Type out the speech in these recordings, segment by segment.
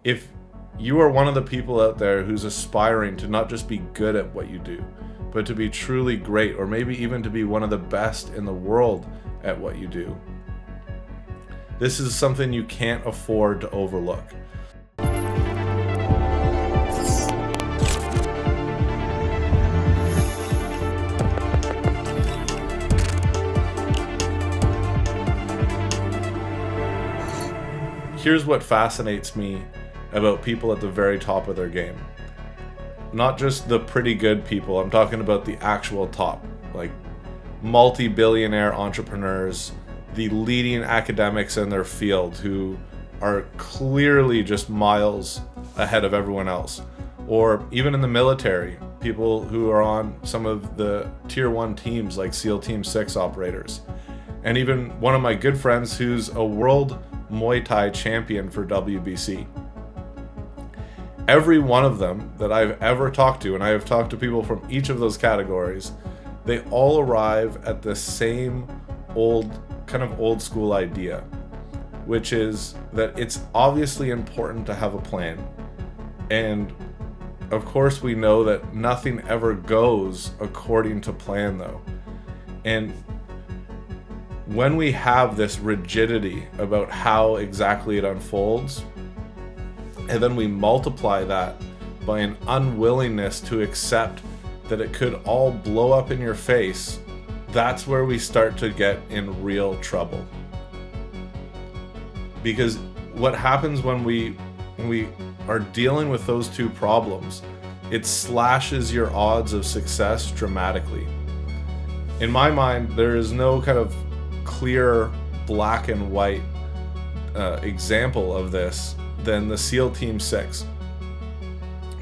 If you are one of the people out there who's aspiring to not just be good at what you do, but to be truly great, or maybe even to be one of the best in the world at what you do, this is something you can't afford to overlook. Here's what fascinates me about people at the very top of their game. Not just the pretty good people, I'm talking about the actual top, like multi-billionaire entrepreneurs, the leading academics in their field who are clearly just miles ahead of everyone else. Or even in the military, people who are on some of the tier 1 teams like SEAL Team 6 operators. And even one of my good friends who's a world Muay Thai champion for WBC. Every one of them that I've ever talked to, and I have talked to people from each of those categories, they all arrive at the same kind of old school idea, which is that it's obviously important to have a plan. And of course we know that nothing ever goes according to plan though. And when we have this rigidity about how exactly it unfolds, and then we multiply that by an unwillingness to accept that it could all blow up in your face, that's where we start to get in real trouble. Because what happens when we are dealing with those two problems, it slashes your odds of success dramatically. In my mind, there is no kind of clear black and white example of this than the SEAL Team 6.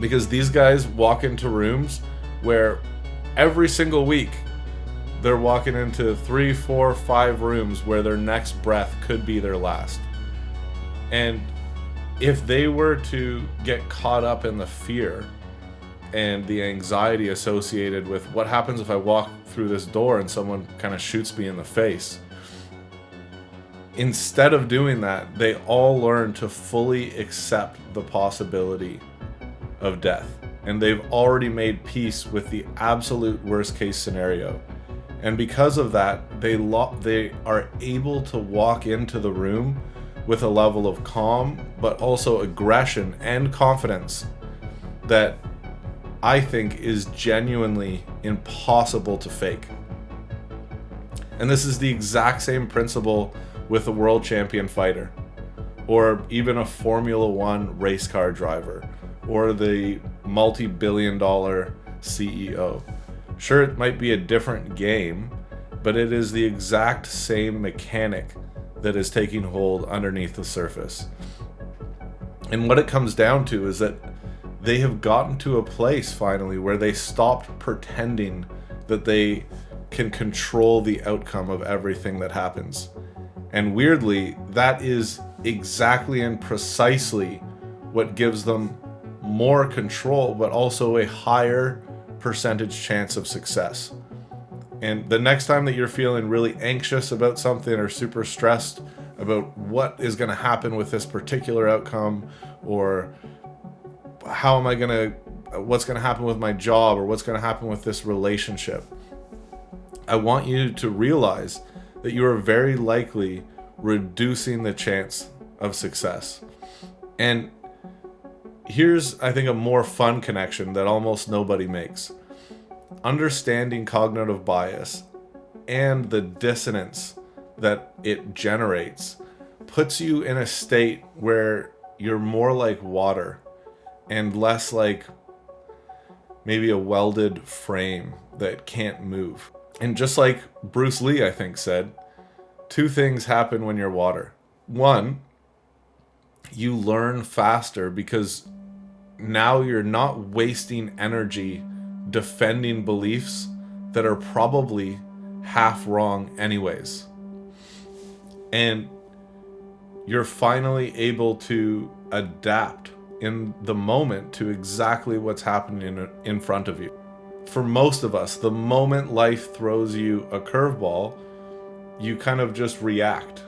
Because these guys walk into rooms where every single week they're walking into 3, 4, 5 rooms where their next breath could be their last. And if they were to get caught up in the fear and the anxiety associated with what happens if I walk through this door and someone kind of shoots me in the face, instead of doing that, they all learn to fully accept the possibility of death. And they've already made peace with the absolute worst case scenario. And because of that, they are able to walk into the room with a level of calm, but also aggression and confidence that I think is genuinely impossible to fake. And this is the exact same principle with a world champion fighter, or even a Formula 1 race car driver, or the multi-billion-dollar CEO. Sure, it might be a different game, but it is the exact same mechanic that is taking hold underneath the surface. And what it comes down to is that they have gotten to a place finally where they stopped pretending that they can control the outcome of everything that happens. And weirdly, that is exactly and precisely what gives them more control, but also a higher percentage chance of success. And the next time that you're feeling really anxious about something or super stressed about what is going to happen with this particular outcome, or what's going to happen with my job, or what's going to happen with this relationship, I want you to realize that you are very likely reducing the chance of success. And here's, I think, a more fun connection that almost nobody makes. Understanding cognitive bias and the dissonance that it generates puts you in a state where you're more like water and less like maybe a welded frame that can't move. And just like Bruce Lee, I think, said, 2 things happen when you're water. 1, you learn faster because now you're not wasting energy defending beliefs that are probably half wrong anyways. And you're finally able to adapt in the moment to exactly what's happening in front of you. For most of us, the moment life throws you a curveball, you kind of just react,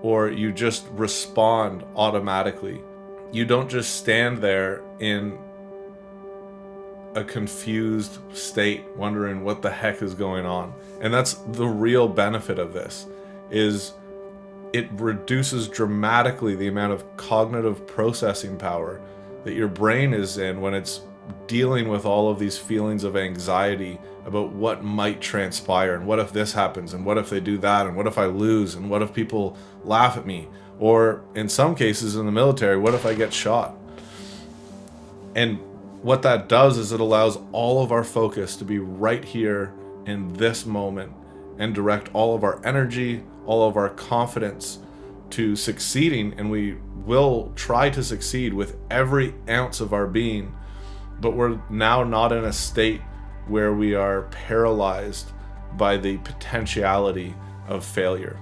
or you just respond automatically. you don't just stand there in a confused state wondering what the heck is going on. And that's the real benefit of this, is it reduces dramatically the amount of cognitive processing power that your brain is in when it's dealing with all of these feelings of anxiety about what might transpire, and what if this happens, and what if they do that, and what if I lose, and what if people laugh at me, or in some cases in the military, what if I get shot? And what that does is it allows all of our focus to be right here in this moment, and direct all of our energy, all of our confidence to succeeding. And we will try to succeed with every ounce of our being, but we're now not in a state where we are paralyzed by the potentiality of failure.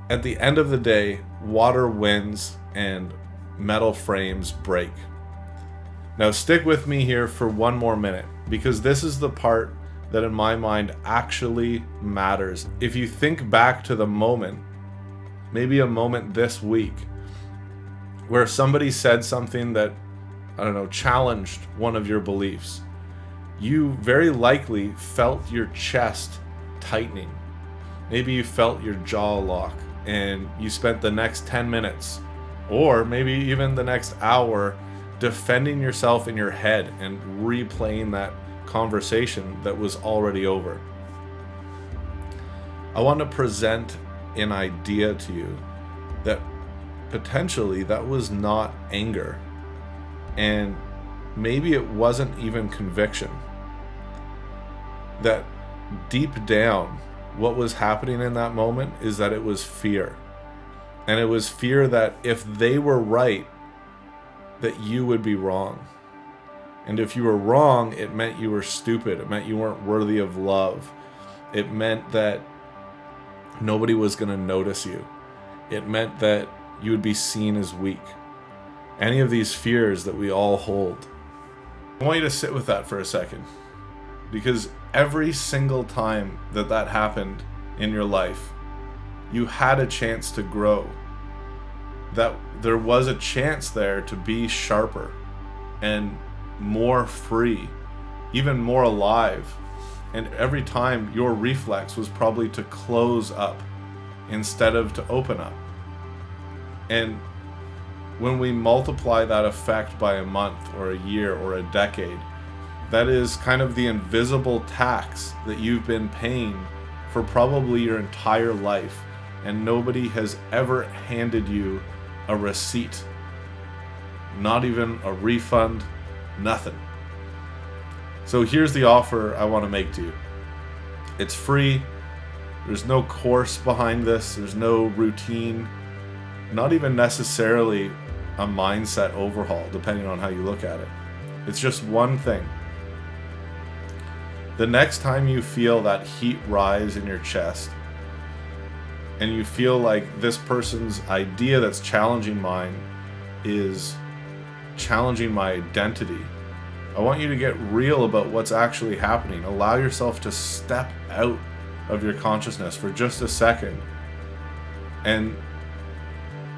At the end of the day, water wins and metal frames break. Now stick with me here for one more minute, because this is the part that in my mind actually matters. If you think back to the moment, maybe a moment this week, where somebody said something that, I don't know, challenged one of your beliefs, you very likely felt your chest tightening. Maybe you felt your jaw lock, and you spent the next 10 minutes, or maybe even the next hour, defending yourself in your head and replaying that conversation that was already over. I want to present an idea to you that potentially that was not anger, and maybe it wasn't even conviction. That deep down, what was happening in that moment is that it was fear. And it was fear that if they were right, that you would be wrong. And if you were wrong, it meant you were stupid. It meant you weren't worthy of love. It meant that nobody was going to notice you. It meant that you would be seen as weak. Any of these fears that we all hold. I want you to sit with that for a second, because every single time that that happened in your life, you had a chance to grow. That there was a chance there to be sharper and more free, even more alive. And every time your reflex was probably to close up instead of to open up. And when we multiply that effect by a month or a year or a decade, that is kind of the invisible tax that you've been paying for probably your entire life, and nobody has ever handed you a receipt, not even a refund, nothing. So here's the offer I want to make to you. It's free. There's no course behind this. There's no routine, not even necessarily a mindset overhaul, depending on how you look at it. It's just one thing. The next time you feel that heat rise in your chest, and you feel like this person's idea that's challenging mine is challenging my identity, I want you to get real about what's actually happening. Allow yourself to step out of your consciousness for just a second and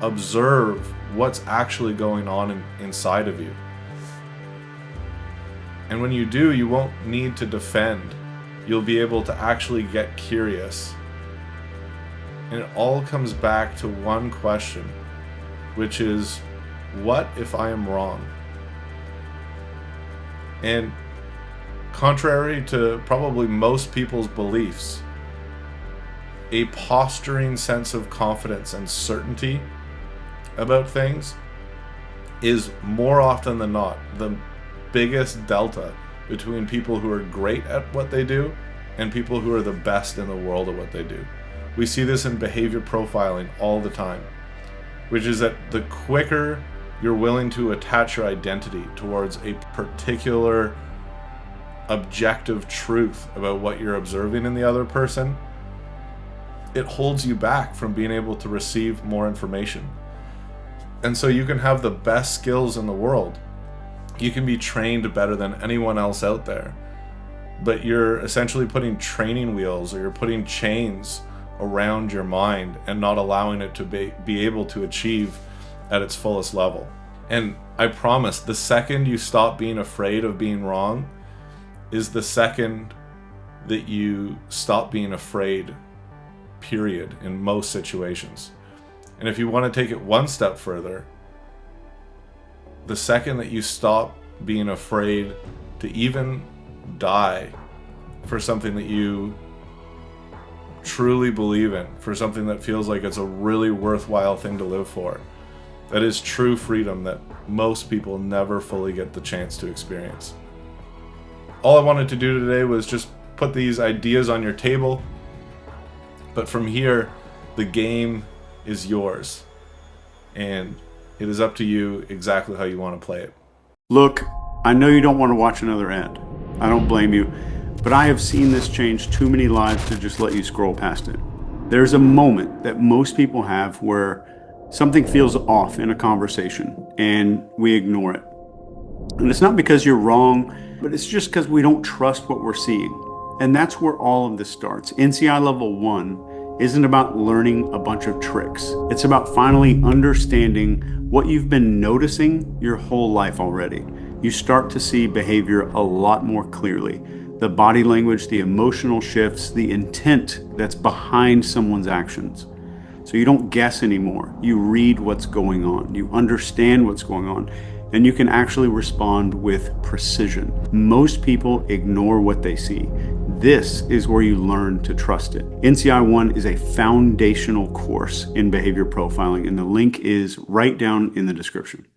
observe what's actually going on inside of you. And when you do, you won't need to defend. You'll be able to actually get curious. And it all comes back to one question, which is, what if I am wrong? And contrary to probably most people's beliefs, a posturing sense of confidence and certainty about things is more often than not the biggest delta between people who are great at what they do and people who are the best in the world at what they do. We see this in behavior profiling all the time, which is that the quicker you're willing to attach your identity towards a particular objective truth about what you're observing in the other person, it holds you back from being able to receive more information. And so you can have the best skills in the world. You can be trained better than anyone else out there, but you're essentially putting training wheels, or you're putting chains around your mind and not allowing it to be able to achieve at its fullest level. And I promise, the second you stop being afraid of being wrong is the second that you stop being afraid, period, in most situations. And if you want to take it one step further, the second that you stop being afraid to even die for something that you truly believe in, for something that feels like it's a really worthwhile thing to live for, that is true freedom that most people never fully get the chance to experience. All I wanted to do today was just put these ideas on your table, but from here, the game is yours, and it is up to you exactly how you want to play it. Look, I know you don't want to watch another ad. I don't blame you, but I have seen this change too many lives to just let you scroll past it. There's a moment that most people have where something feels off in a conversation and we ignore it. And it's not because you're wrong, but it's just because we don't trust what we're seeing. And that's where all of this starts. NCI Level 1 isn't about learning a bunch of tricks. It's about finally understanding what you've been noticing your whole life already. You start to see behavior a lot more clearly. The body language, the emotional shifts, the intent that's behind someone's actions. So you don't guess anymore. You read what's going on. You understand what's going on. And you can actually respond with precision. Most people ignore what they see. This is where you learn to trust it. NCI 1 is a foundational course in behavior profiling, and the link is right down in the description.